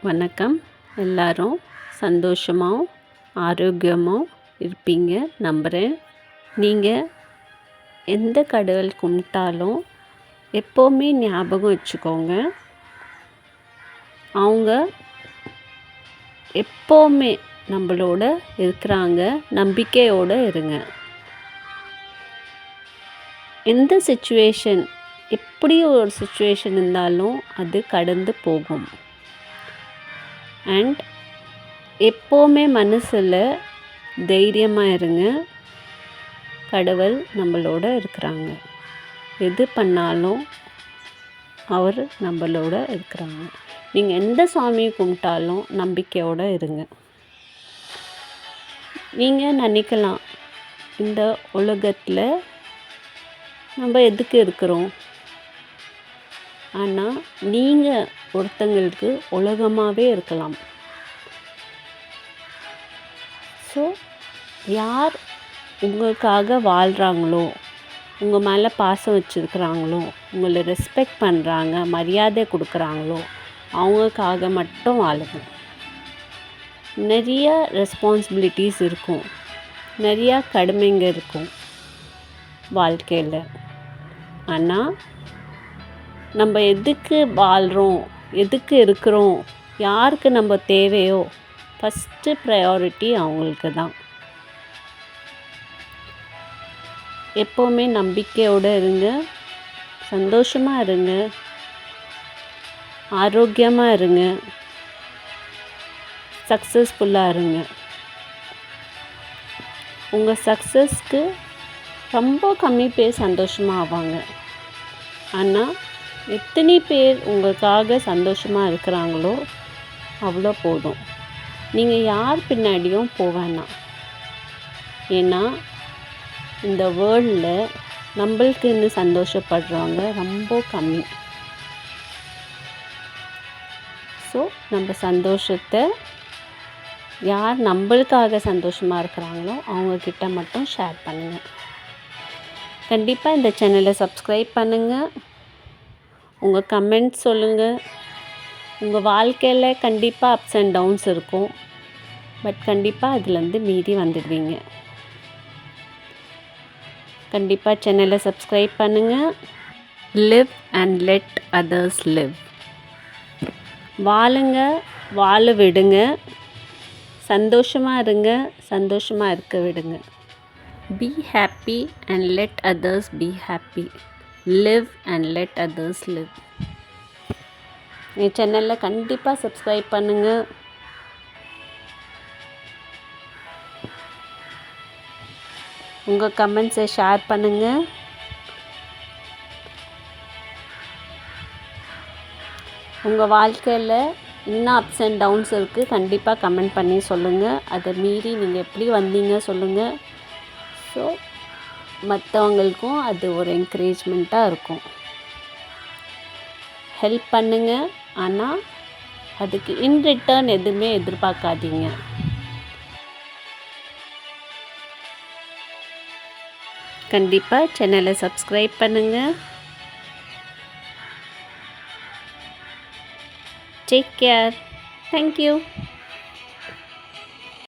வணக்கம். எல்லாரும் சந்தோஷமாகவும் ஆரோக்கியமாகவும் இருப்பீங்க நம்புகிறேன். நீங்கள் எந்த கடவுள் கும்பிட்டாலும் எப்போவுமே ஞாபகம் வச்சுக்கோங்க, அவங்க எப்போவுமே நம்மளோட இருக்கிறாங்க. நம்பிக்கையோடு இருங்க. எந்த சுச்சுவேஷன், எப்படி ஒரு சுச்சுவேஷன் இருந்தாலும் அது கடந்து போகும். அண்ட் எப்போவுமே மனசில் தைரியமாக இருங்க. கடவுள் நம்மளோட இருக்கிறாங்க. எது பண்ணாலும் அவர் நம்மளோட இருக்கிறாங்க. நீங்கள் எந்த சாமியை கும்பிட்டாலும் நம்பிக்கையோடு இருங்க. நீங்கள் நினைக்கலாம், இந்த உலகத்தில் நம்ம எதுக்கு இருக்கிறோம்? ஆனால் நீங்கள் ஒருத்தங்களுக்கு உலகமாகவே இருக்கலாம். ஸோ யார் உங்களுக்காக வாழ்கிறாங்களோ, உங்கள் மேலே பாசம் வச்சுருக்கிறாங்களோ, உங்களை ரெஸ்பெக்ட் பண்ணுறாங்க, மரியாதை கொடுக்குறாங்களோ, அவங்களுக்காக மட்டும் வாழுங்க. நிறைய ரெஸ்பான்சிபிலிட்டிஸ் இருக்கும், நிறையா கடமைங்க இருக்கும் வாழ்க்கையில். ஆனால் நம்ம எதுக்கு வாழ்கிறோம், எதுக்கு இருக்கிறோம், யாருக்கு நம்ம தேவையோ ஃபஸ்ட்டு ப்ரையாரிட்டி அவங்களுக்கு தான். எப்போவுமே நம்பிக்கையோடு இருங்க, சந்தோஷமாக இருங்க, ஆரோக்கியமாக இருங்க, சக்ஸஸ்ஃபுல்லாக இருங்க. உங்கள் சக்ஸஸ்க்கு ரொம்ப கம்மி பேர் சந்தோஷமாக ஆவாங்க. ஆனால் எத்தனை பேர் உங்களுக்காக சந்தோஷமாக இருக்கிறாங்களோ அவ்வளோ போதும். நீங்கள் யார் பின்னாடியும் போவேணாம். ஏன்னா இந்த வேர்ல்டில் நம்மளுக்குன்னு சந்தோஷப்படுறவங்க ரொம்ப கம்மி. ஸோ நம்ம சந்தோஷத்தை யார் நம்மளுக்காக சந்தோஷமாக இருக்கிறாங்களோ அவங்கக்கிட்ட மட்டும் ஷேர் பண்ணுங்கள். கண்டிப்பாக இந்த சேனலை சப்ஸ்கிரைப் பண்ணுங்கள். உங்கள் கமெண்ட்ஸ் சொல்லுங்கள். உங்கள் வாழ்க்கையில் கண்டிப்பாக அப்ஸ் அண்ட் டவுன்ஸ் இருக்கும். பட் கண்டிப்பாக அதுலேருந்து மீறி வந்துடுவீங்க. கண்டிப்பாக சேனலை சப்ஸ்கிரைப் பண்ணுங்கள். Live and let others live. வாழுங்க, வாழ விடுங்க, சந்தோஷமாக இருங்க, சந்தோஷமாக இருக்க விடுங்க. Be happy and let others be happy. Live and let others live. என் சேனலில் கண்டிப்பாக சப்ஸ்கிரைப் பண்ணுங்கள். உங்கள் கமெண்ட்ஸை ஷேர் பண்ணுங்கள். உங்கள் வாழ்க்கையில் இன்னும் அப்ஸ் அண்ட் டவுன்ஸ் இருக்குது, கண்டிப்பாக கமெண்ட் பண்ணி சொல்லுங்கள். அதை மீறி நீங்கள் எப்படி வந்தீங்க சொல்லுங்கள். ஸோ மற்றவங்களுக்கும் அது ஒரு என்கரேஜ்மெண்ட்டாக இருக்கும். ஹெல்ப் பண்ணுங்கள், ஆனால் அதுக்கு இன் ரிட்டர்ன் எதுவுமே எதிர்பார்க்காதீங்க. கண்டிப்பாக சேனலை சப்ஸ்கிரைப் பண்ணுங்கள். Take care. தேங்க்யூ.